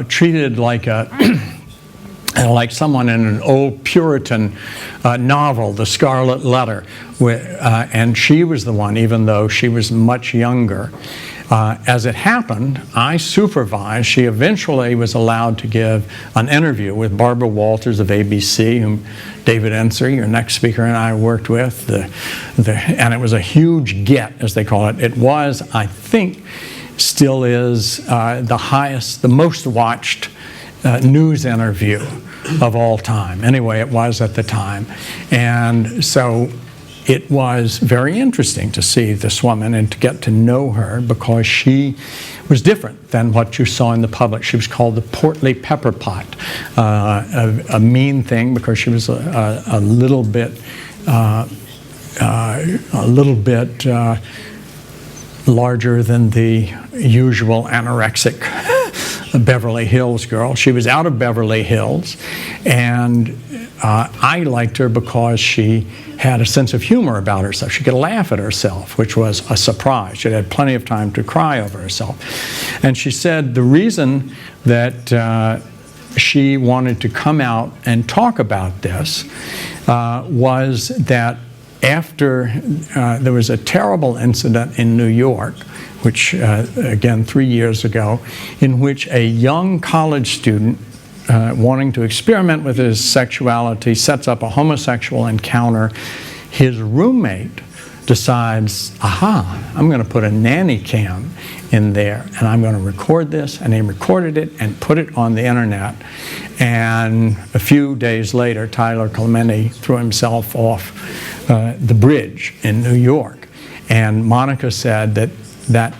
S1: treated like like someone in an old Puritan novel, The Scarlet Letter, and she was the one, even though she was much younger. As it happened, I supervised. She eventually was allowed to give an interview with Barbara Walters of ABC, whom David Enser, your next speaker, and I worked with. And it was a huge get, as they call it. It was, I think, still is the most watched news interview of all time. Anyway, it was at the time. And so it was very interesting to see this woman and to get to know her because she was different than what you saw in the public. She was called the portly pepper pot, a mean thing because she was a little bit larger than the usual anorexic Beverly Hills girl. She was out of Beverly Hills, and I liked her because she had a sense of humor about herself. She could laugh at herself, which was a surprise. She had plenty of time to cry over herself. And she said the reason that she wanted to come out and talk about this was that after there was a terrible incident in New York, which again 3 years ago, in which a young college student wanting to experiment with his sexuality sets up a homosexual encounter. His roommate decides, aha, I'm going to put a nanny cam in there and I'm going to record this, and he recorded it and put it on the internet. And a few days later, Tyler Clementi threw himself off the bridge in New York. And Monica said that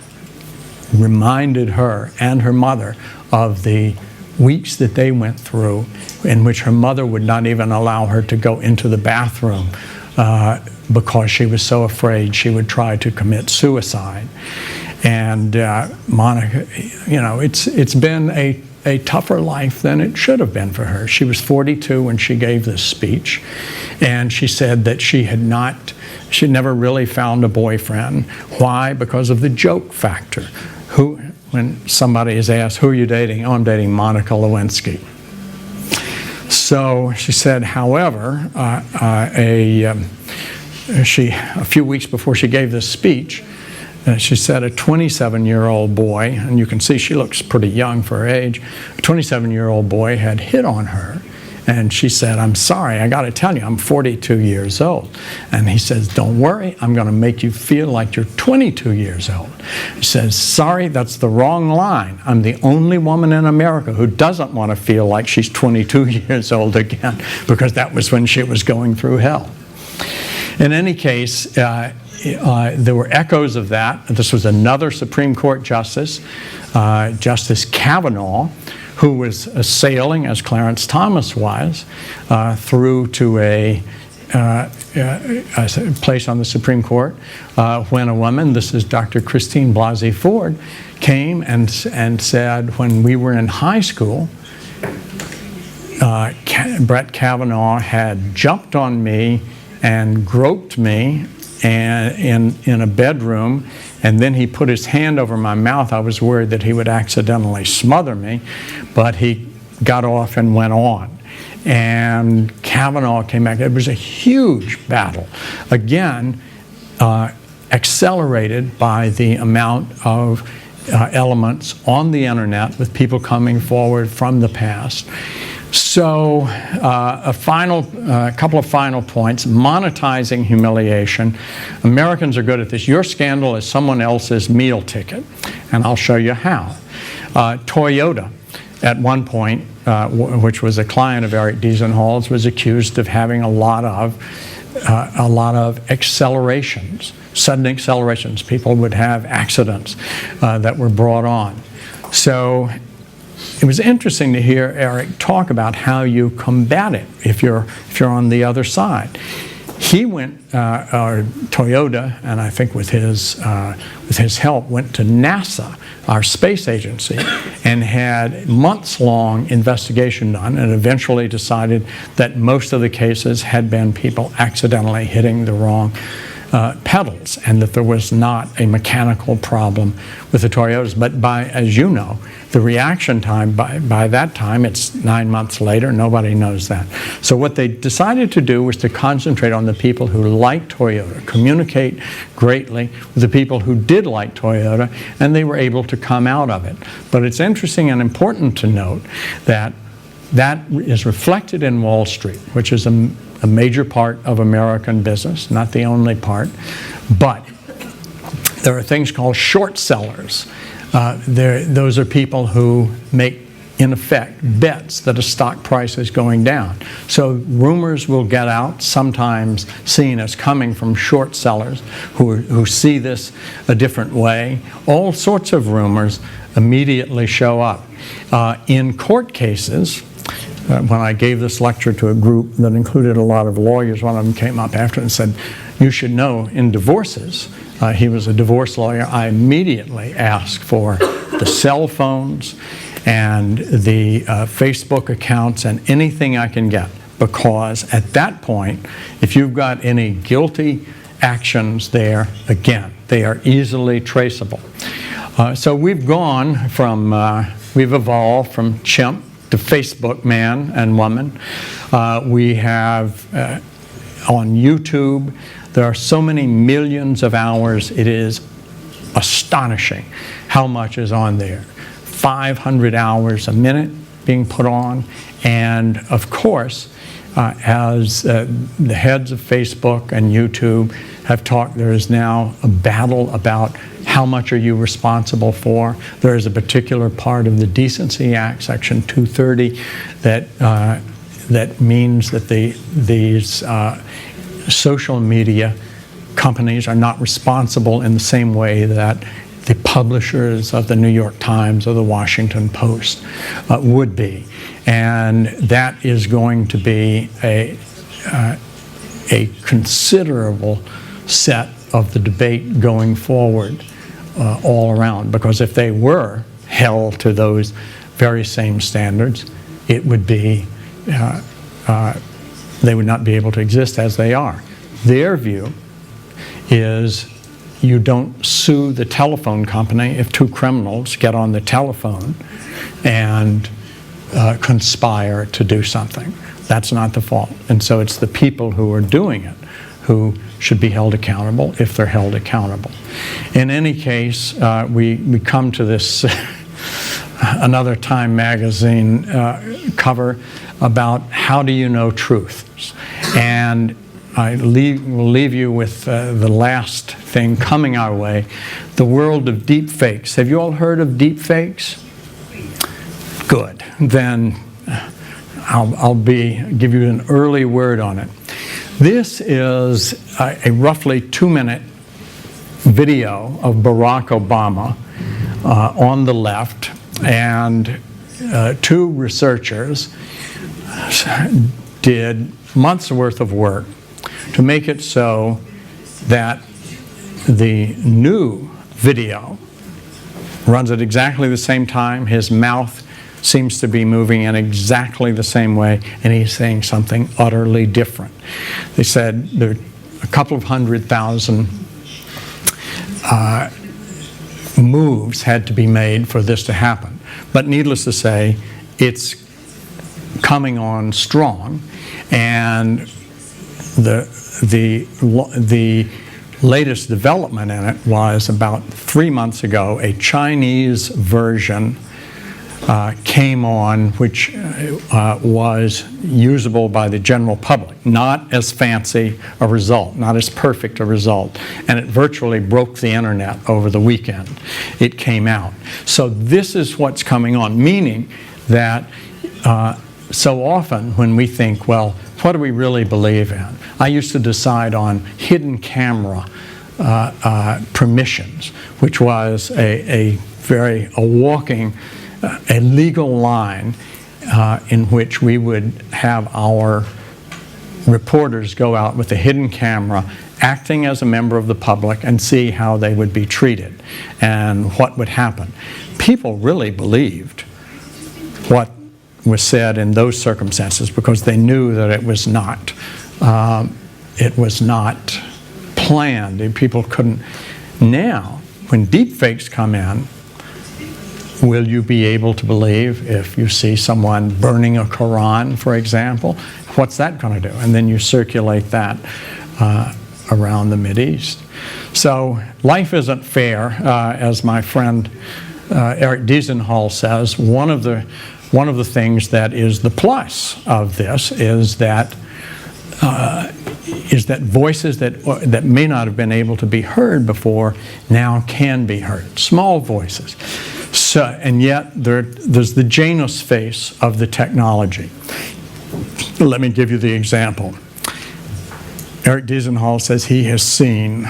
S1: reminded her and her mother of the weeks that they went through in which her mother would not even allow her to go into the bathroom because she was so afraid she would try to commit suicide. And Monica, you know, it's been a tougher life than it should have been for her. She was 42 when she gave this speech, and she said that she'd never really found a boyfriend. Why? Because of the joke factor. When somebody is asked, who are you dating? Oh, I'm dating Monica Lewinsky. So she said, however, a few weeks before she gave this speech, she said a 27-year-old boy, and you can see she looks pretty young for her age, a 27-year-old boy had hit on her. And she said, I'm sorry, I got to tell you, I'm 42 years old. And he says, don't worry, I'm going to make you feel like you're 22 years old. She says, sorry, that's the wrong line. I'm the only woman in America who doesn't want to feel like she's 22 years old again, because that was when she was going through hell. In any case, there were echoes of that. This was another Supreme Court justice, Justice Kavanaugh, who was sailing, as Clarence Thomas was, through to a place on the Supreme Court when a woman, this is Dr. Christine Blasey Ford, came and said, when we were in high school, Brett Kavanaugh had jumped on me and groped me in a bedroom, and then he put his hand over my mouth. I was worried that he would accidentally smother me, but he got off and went on. And Kavanaugh came back. It was a huge battle. Again, accelerated by the amount of elements on the internet with people coming forward from the past. So a couple of final points. Monetizing humiliation. Americans are good at this. Your scandal is someone else's meal ticket, and I'll show you how. Toyota, at one point, which was a client of Eric Diesenholz, was accused of having a lot of accelerations, sudden accelerations. People would have accidents that were brought on. So it was interesting to hear Eric talk about how you combat it if you're on the other side. He went, Toyota, and I think with his help, went to NASA, our space agency, and had months-long investigation done, and eventually decided that most of the cases had been people accidentally hitting the wrong pedals, and that there was not a mechanical problem with the Toyotas. But as you know, the reaction time, by that time, it's 9 months later, nobody knows that. So what they decided to do was to concentrate on the people who liked Toyota, communicate greatly with the people who did like Toyota, and they were able to come out of it. But it's interesting and important to note that that is reflected in Wall Street, which is a major part of American business, not the only part, but there are things called short sellers. Those are people who make, in effect, bets that a stock price is going down. So rumors will get out, sometimes seen as coming from short sellers who see this a different way. All sorts of rumors immediately show up. In court cases, when I gave this lecture to a group that included a lot of lawyers, one of them came up after and said, "You should know, in divorces," he was a divorce lawyer, I immediately asked for the cell phones and the Facebook accounts and anything I can get, because at that point, if you've got any guilty actions there, again, they are easily traceable. So we've gone from, we've evolved from chimp to Facebook man and woman. We have on YouTube, there are so many millions of hours, it is astonishing how much is on there. 500 hours a minute being put on, and of course, as the heads of Facebook and YouTube have talked, there is now a battle about how much are you responsible for. There is a particular part of the Decency Act, Section 230, that means that these social media companies are not responsible in the same way that the publishers of the New York Times or the Washington Post would be. And that is going to be a considerable set of the debate going forward all around, because if they were held to those very same standards, it would be, they would not be able to exist as they are. Their view is you don't sue the telephone company if two criminals get on the telephone and conspire to do something. That's not the fault. And so it's the people who are doing it who should be held accountable if they're held accountable. In any case, we come to this another Time magazine cover about how do you know truth. And I will leave you with the last thing coming our way, the world of deep fakes. Have you all heard of deep fakes? Good. Then I'll give you an early word on it. This is a roughly 2-minute video of Barack Obama on the left, and two researchers did months worth of work to make it so that the new video runs at exactly the same time. His mouth seems to be moving in exactly the same way, and he's saying something utterly different. They said there are a couple of 100,000 moves had to be made for this to happen. But needless to say, it's coming on strong, and the latest development in it was about 3 months ago, a Chinese version came on, which was usable by the general public. Not as fancy a result, not as perfect a result. And it virtually broke the internet over the weekend. It came out. So this is what's coming on, meaning that so often when we think, well, what do we really believe in? I used to decide on hidden camera permissions, which was a walking, a legal line in which we would have our reporters go out with a hidden camera acting as a member of the public and see how they would be treated and what would happen. People really believed what was said in those circumstances because they knew that it was not planned. People couldn't. Now, when deep fakes come in, will you be able to believe if you see someone burning a Quran, for example? What's that going to do? And then you circulate that around the Mideast. So life isn't fair, as my friend Eric Diesenhall says. One of the things that is the plus of this is that voices that may not have been able to be heard before now can be heard. Small voices. So, and yet there's the Janus face of the technology. Let me give you the example. Eric Diesenhall says he has seen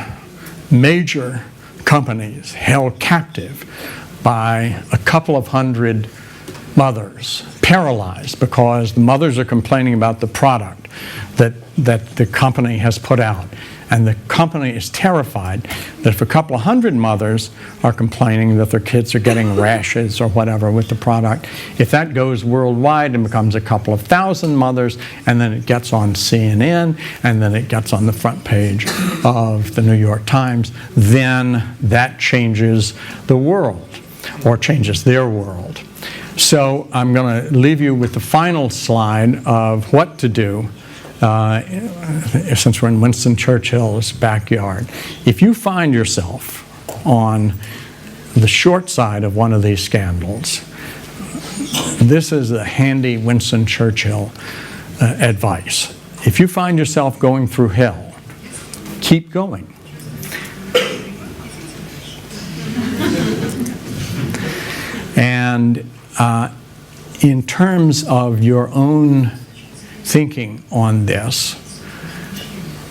S1: major companies held captive by a couple of hundred mothers, paralyzed because the mothers are complaining about the product that the company has put out. And the company is terrified that if a couple of hundred mothers are complaining that their kids are getting rashes or whatever with the product, if that goes worldwide and becomes a couple of thousand mothers, and then it gets on CNN, and then it gets on the front page of the New York Times, then that changes the world, or changes their world. So I'm going to leave you with the final slide of what to do. Since we're in Winston Churchill's backyard. If you find yourself on the short side of one of these scandals, this is a handy Winston Churchill advice. If you find yourself going through hell, keep going. And in terms of your own thinking on this,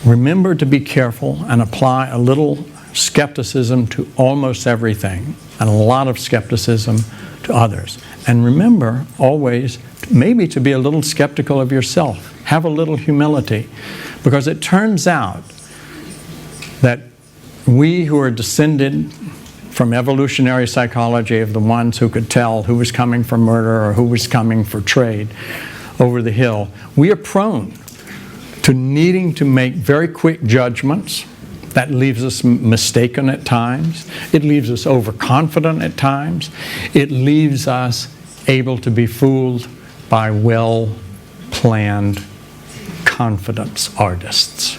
S1: remember to be careful and apply a little skepticism to almost everything and a lot of skepticism to others. And remember always maybe to be a little skeptical of yourself. Have a little humility, because it turns out that we who are descended from evolutionary psychology of the ones who could tell who was coming for murder or who was coming for trade over the hill, we are prone to needing to make very quick judgments. That leaves us mistaken at times. It leaves us overconfident at times. It leaves us able to be fooled by well-planned confidence artists.